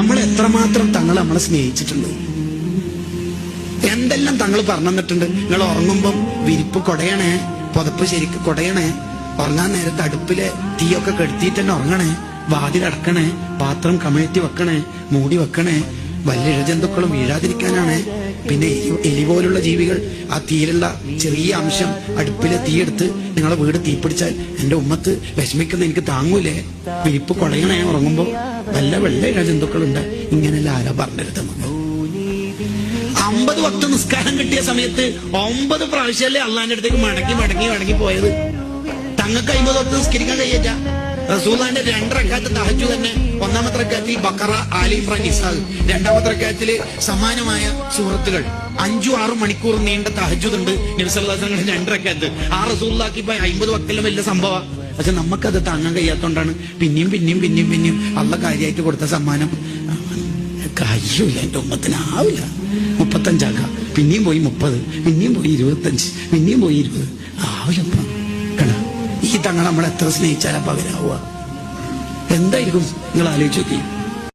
നമ്മൾ എത്രമാത്രം തങ്ങൾ നമ്മളെ സ്നേഹിച്ചിട്ടുണ്ട്. എന്തെല്ലാം തങ്ങൾ പറഞ്ഞു തന്നിട്ടുണ്ട്. നിങ്ങൾ ഉറങ്ങുമ്പം വിരിപ്പ് കൊടയണേ, പുതപ്പ് ശരിക്ക് കൊടയണേ, ഉറങ്ങാൻ നേരത്തെ അടുപ്പിലെ തീയൊക്കെ കെടുത്തിയിട്ട് തന്നെ ഉറങ്ങണേ, വാതിലടക്കണേ, പാത്രം കമഴ്ത്തി വെക്കണേ, മൂടി വെക്കണേ, വലിയ ഇഴജന്തുക്കളും വീഴാതിരിക്കാനാണ്. പിന്നെ എലി പോലുള്ള ജീവികൾ ആ തീയിലുള്ള ചെറിയ അംശം അടുപ്പിലെ തീയെടുത്ത് നിങ്ങളെ വീട് തീപിടിച്ചാൽ എന്റെ ഉമ്മത്ത് വിഷമിക്കുന്ന എനിക്ക് താങ്ങൂലേ. വിരിപ്പ് കൊളയണേ ഉറങ്ങുമ്പോ നല്ല വെള്ള ഇഴജന്തുക്കളുണ്ട്. ഇങ്ങനെയല്ല ആരാ പറഞ്ഞിരുന്നത്. 50 വക്ത നിസ്കാരം കിട്ടിയ സമയത്ത് 9 പ്രാവശ്യമല്ലേ അള്ളാന്റെ അടുത്തേക്ക് മടങ്ങി പോയത്. തങ്ങൾക്ക് 50 വക്ത നിസ്കരിക്കാൻ കഴിയറ്റ. റസൂലുള്ളാഹിന്റെ 2 റക്അത്ത് തഹജ്ജുദ് തന്നെ. ഒന്നാമത്തെ റക്അത്തിൽ ബഖറ, ആലി ഇംറാൻ, നിസാ. രണ്ടാമത്തെ റക്അത്തിൽ സമാനമായ സൂറത്തുകൾ. 5-6 മണിക്കൂർ നീണ്ട തഹജ്ജുദ് ഉണ്ട് നബി സല്ലല്ലാഹു അലൈഹി വസല്ലം 2 റക്അത്ത്. ആ റസൂലുള്ളാഹിക്ക് ഇപ്പൊ 50 വക്തിലും വലിയ സംഭവം. പക്ഷെ നമുക്കത് താങ്ങാൻ കഴിയാത്തോണ്ടാണ് പിന്നെയും അള്ള കാര്യമായിട്ട് കൊടുത്ത സമ്മാനം കഴിയൂല. എന്റെ ഉമ്മത്തിനാവില്ല. 35 ആക്കാം, പിന്നെയും പോയി 30, പിന്നെയും പോയി 25, പിന്നെയും പോയി 20. ആവില്ലപ്പം കണ. ഈ തങ്ങൾ നമ്മളെത്ര സ്നേഹിച്ചാലപ്പ അവരാവുക. എന്തായിരിക്കും നിങ്ങൾ ആലോചിച്ച് നോക്കി.